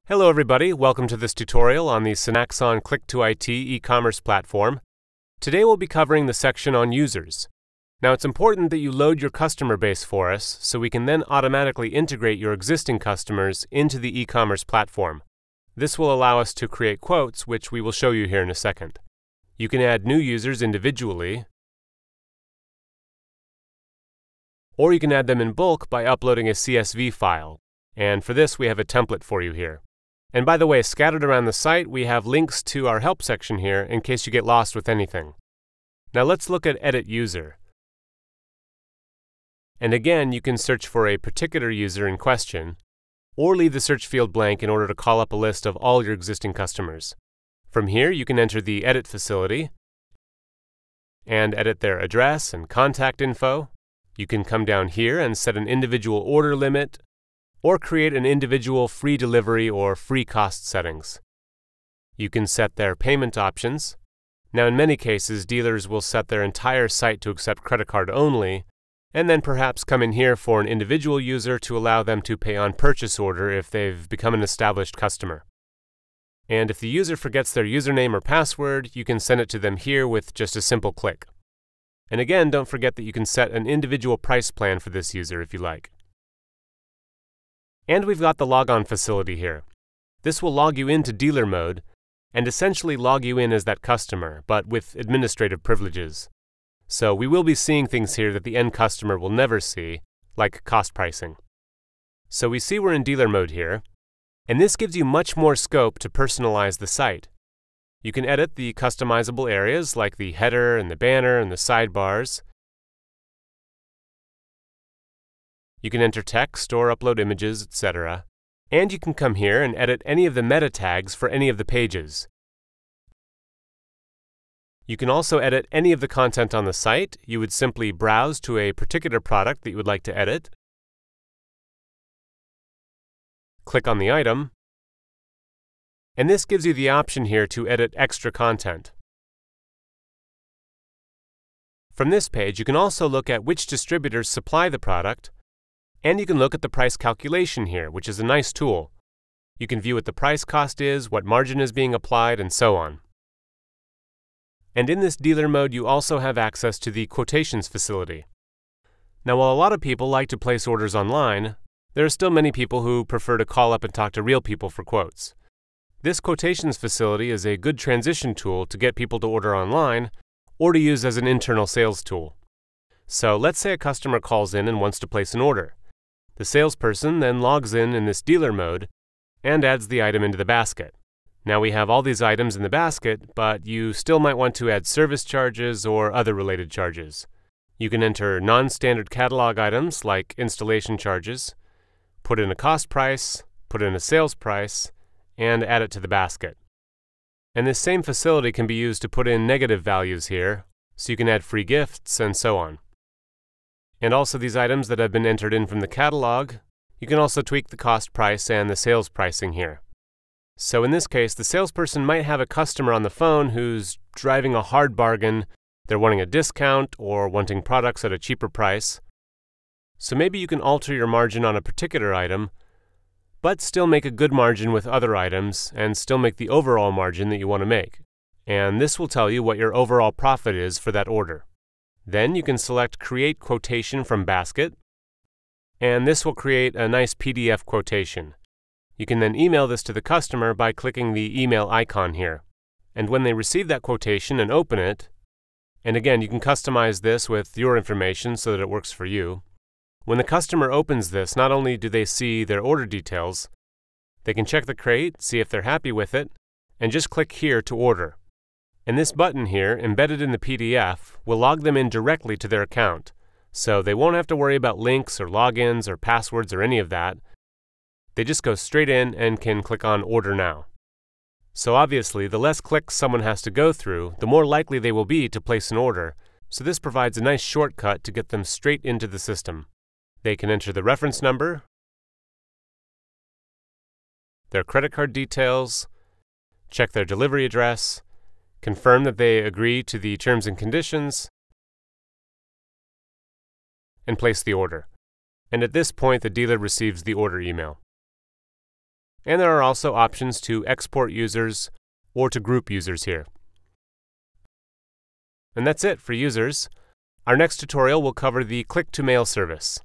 Hello everybody, welcome to this tutorial on the Synaxon Clic2IT e-commerce platform. Today we'll be covering the section on users. Now it's important that you load your customer base for us so we can then automatically integrate your existing customers into the e-commerce platform. This will allow us to create quotes, which we will show you here in a second. You can add new users individually, or you can add them in bulk by uploading a CSV file. And for this we have a template for you here. And by the way, scattered around the site we have links to our help section here in case you get lost with anything. Now let's look at Edit User. And again, you can search for a particular user in question, or leave the search field blank in order to call up a list of all your existing customers. From here you can enter the Edit facility and edit their address and contact info. You can come down here and set an individual order limit, or create an individual free delivery or free cost settings. You can set their payment options. Now in many cases, dealers will set their entire site to accept credit card only, and then perhaps come in here for an individual user to allow them to pay on purchase order if they've become an established customer. And if the user forgets their username or password, you can send it to them here with just a simple click. And again, don't forget that you can set an individual price plan for this user if you like. And we've got the logon facility here. This will log you into dealer mode and essentially log you in as that customer, but with administrative privileges. So we will be seeing things here that the end customer will never see, like cost pricing. So we see we're in dealer mode here, and this gives you much more scope to personalize the site. You can edit the customizable areas like the header and the banner and the sidebars. You can enter text or upload images, etc. And you can come here and edit any of the meta tags for any of the pages. You can also edit any of the content on the site. You would simply browse to a particular product that you would like to edit, click on the item, and this gives you the option here to edit extra content. From this page, you can also look at which distributors supply the product, and you can look at the price calculation here, which is a nice tool. You can view what the price cost is, what margin is being applied, and so on. And in this dealer mode, you also have access to the quotations facility. Now, while a lot of people like to place orders online, there are still many people who prefer to call up and talk to real people for quotes. This quotations facility is a good transition tool to get people to order online or to use as an internal sales tool. So let's say a customer calls in and wants to place an order. The salesperson then logs in this dealer mode and adds the item into the basket. Now we have all these items in the basket, but you still might want to add service charges or other related charges. You can enter non-standard catalog items like installation charges, put in a cost price, put in a sales price, and add it to the basket. And this same facility can be used to put in negative values here, so you can add free gifts and so on. And also these items that have been entered in from the catalog, you can also tweak the cost price and the sales pricing here. So in this case, the salesperson might have a customer on the phone who's driving a hard bargain, they're wanting a discount or wanting products at a cheaper price. So maybe you can alter your margin on a particular item, but still make a good margin with other items and still make the overall margin that you want to make. And this will tell you what your overall profit is for that order. Then you can select Create Quotation from Basket, and this will create a nice PDF quotation. You can then email this to the customer by clicking the email icon here. And when they receive that quotation and open it, and again you can customize this with your information so that it works for you. When the customer opens this, not only do they see their order details, they can check the crate, see if they're happy with it, and just click here to order. And this button here, embedded in the PDF, will log them in directly to their account, so they won't have to worry about links or logins or passwords or any of that. They just go straight in and can click on Order Now. So obviously, the less clicks someone has to go through, the more likely they will be to place an order, so this provides a nice shortcut to get them straight into the system. They can enter the reference number, their credit card details, check their delivery address, confirm that they agree to the terms and conditions, and place the order. and at this point the dealer receives the order email. And there are also options to export users or to group users here. And that's it for users. Our next tutorial will cover the Clic2Mail service.